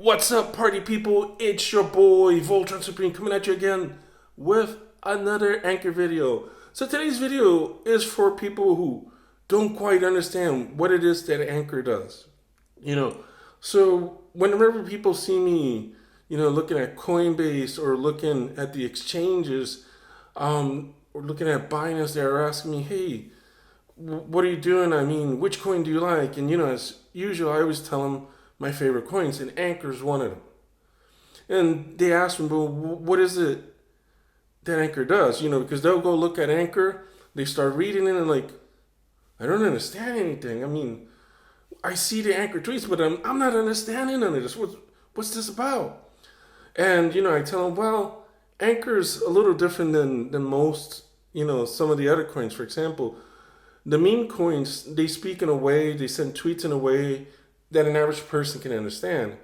What's up, party people? It's your boy Voltron Supreme coming at you again with another Anchor video. So today's video is for people who don't quite understand what it is that Anchor does. So whenever people see me, looking at Coinbase or looking at the exchanges, or looking at Binance, they're asking me, hey, what are you doing? I mean, which coin do you like? And as usual, I always tell them my favorite coins, and Anchor is one of them. And they ask me, well, what is it that Anchor does? Because they'll go look at Anchor, they start reading it, and like, I don't understand anything. I mean, I see the Anchor tweets, but I'm not understanding none of this. What's this about? And I tell them, well, Anchor's a little different than most, some of the other coins. For example, the meme coins, they speak in a way, they send tweets in a way that an average person can understand.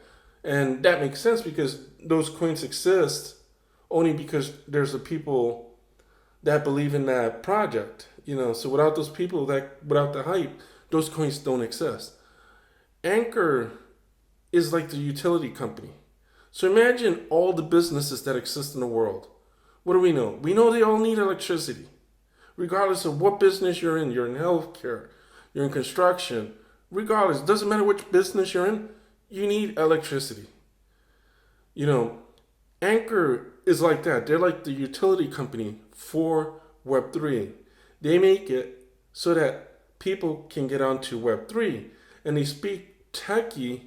And that makes sense because those coins exist only because there's the people that believe in that project. So without those people, without the hype, those coins don't exist. Anchor is like the utility company. So imagine all the businesses that exist in the world. What do we know? We know they all need electricity. Regardless of what business you're in healthcare, you're in construction, regardless, doesn't matter which business you're in, you need electricity. Anchor is like that. They're like the utility company for Web3. They make it so that people can get onto Web3. And they speak techie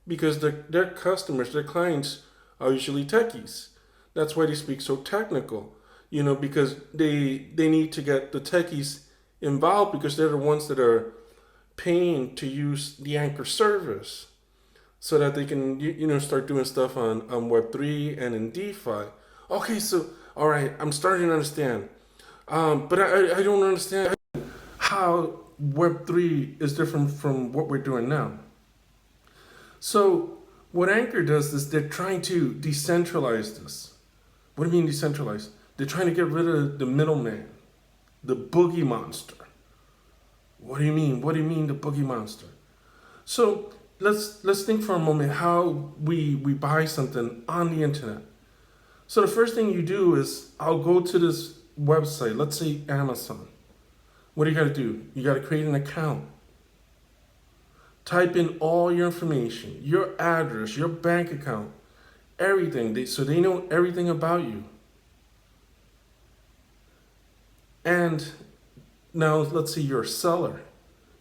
because their customers, their clients are usually techies. That's why they speak so technical. Because they need to get the techies involved because they're the ones that are paying to use the Anchor service so that they can, start doing stuff on Web3 and in DeFi. Okay, so, all right, I'm starting to understand. But I don't understand how Web3 is different from what we're doing now. So what Anchor does is they're trying to decentralize this. What do you mean decentralize? They're trying to get rid of the middleman, the boogie monster. What do you mean? What do you mean the boogie monster? So let's think for a moment how we buy something on the internet. So the first thing you do is I'll go to this website, let's say Amazon. What do you got to do? You got to create an account. Type in all your information, your address, your bank account, everything, so they know everything about you. And now let's say you're a seller.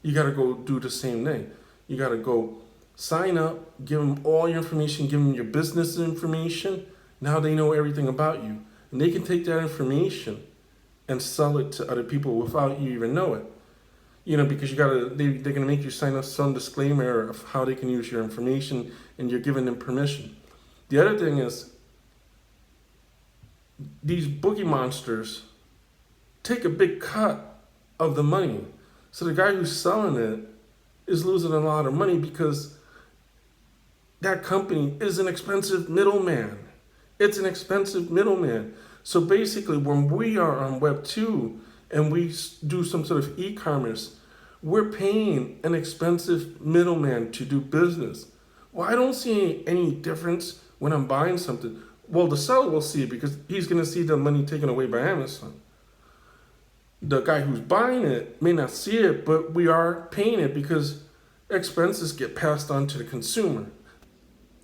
You got to go do the same thing. You got to go sign up, give them all your information, give them your business information. Now they know everything about you. And they can take that information and sell it to other people without you even know it. Because they're going to make you sign up some disclaimer of how they can use your information and you're giving them permission. The other thing is these boogie monsters take a big cut of the money. So the guy who's selling it is losing a lot of money because that company is an expensive middleman. It's an expensive middleman. So basically when we are on Web 2 and we do some sort of e-commerce, we're paying an expensive middleman to do business. Well, I don't see any difference when I'm buying something. Well, the seller will see it because he's going to see the money taken away by Amazon. The guy who's buying it may not see it, but we are paying it because expenses get passed on to the consumer.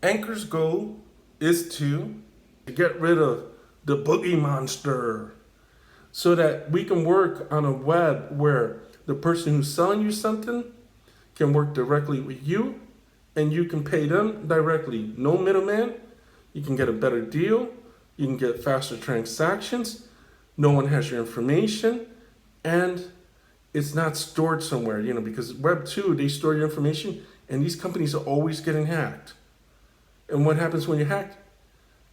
Anchor's goal is to get rid of the boogie monster so that we can work on a web where the person who's selling you something can work directly with you and you can pay them directly. No middleman. You can get a better deal. You can get faster transactions. No one has your information. And it's not stored somewhere, because Web 2, they store your information and these companies are always getting hacked. And what happens when you're hacked?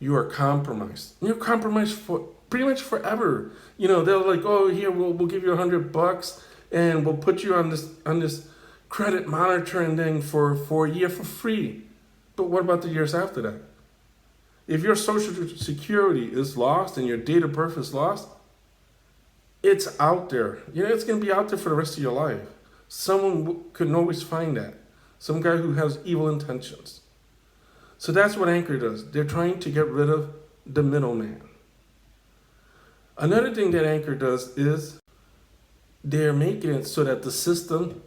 You are compromised. You're compromised for pretty much forever. They're like, oh, here, we'll give you $100 and we'll put you on this credit monitoring thing for a year for free. But what about the years after that? If your social security is lost and your date of birth is lost, it's out there. It's going to be out there for the rest of your life. Someone could always find that. Some guy who has evil intentions. So that's what Anchor does. They're trying to get rid of the middleman. Another thing that Anchor does is they're making it so that the system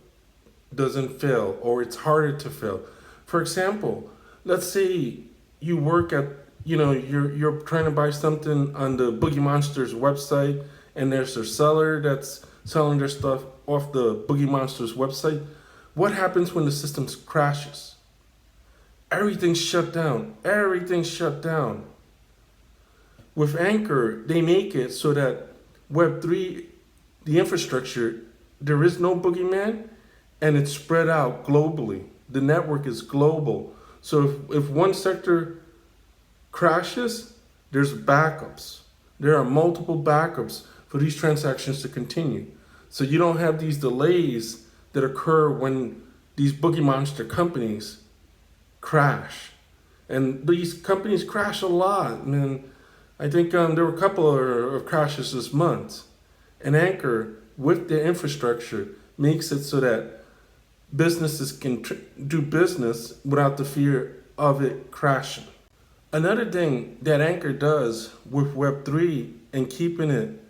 doesn't fail or it's harder to fail. For example, let's say you work at, you're trying to buy something on the Boogie Monsters website, and there's a seller that's selling their stuff off the Boogie Monsters website. What happens when the system crashes? Everything's shut down. Everything's shut down. With Anchor, they make it so that Web3, the infrastructure, there is no boogeyman, and it's spread out globally. The network is global. So if one sector crashes, there's backups. There are multiple backups for these transactions to continue. So you don't have these delays that occur when these boogie monster companies crash. And these companies crash a lot. And I think there were a couple of crashes this month. And Anchor, with their infrastructure, makes it so that businesses can do business without the fear of it crashing. Another thing that Anchor does with Web3 and keeping it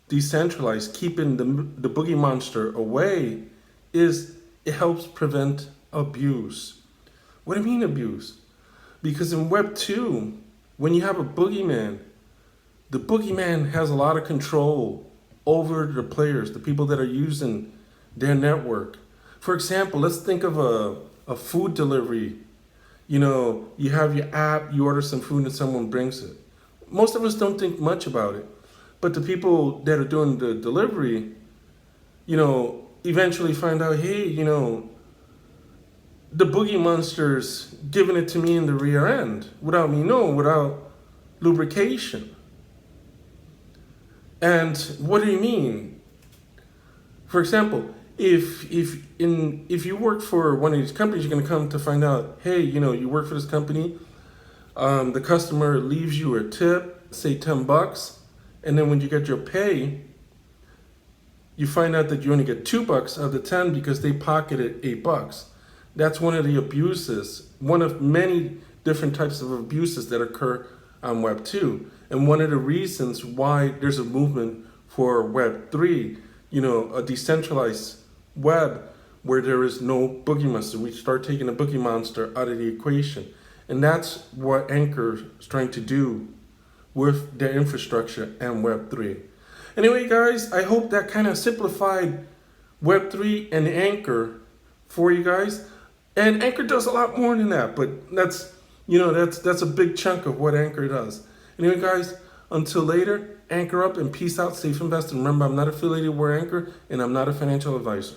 decentralized, keeping the boogie monster away, is it helps prevent abuse. What do I mean abuse? Because in Web 2, when you have a boogeyman, the boogeyman has a lot of control over the players, the people that are using their network. For example, let's think of a food delivery. You have your app, you order some food and someone brings it. Most of us don't think much about it. But the people that are doing the delivery, eventually find out, hey, the boogie monster's giving it to me in the rear end without me knowing, without lubrication. And what do you mean? For example, if you work for one of these companies, you're going to come to find out, hey, you work for this company, the customer leaves you a tip, say $10, and then when you get your pay, you find out that you only get $2 of the 10 because they pocketed $8. That's one of the abuses, one of many different types of abuses that occur on Web 2. And one of the reasons why there's a movement for Web 3, a decentralized web where there is no boogie monster. We start taking the boogie monster out of the equation. And that's what Anchor is trying to do with their infrastructure and Web 3. Anyway, guys, I hope that kind of simplified Web 3 and Anchor for you guys. And Anchor does a lot more than that, but that's a big chunk of what Anchor does. Anyway, guys, until later, Anchor up and peace out, safe investing. Remember, I'm not affiliated with Anchor, and I'm not a financial advisor.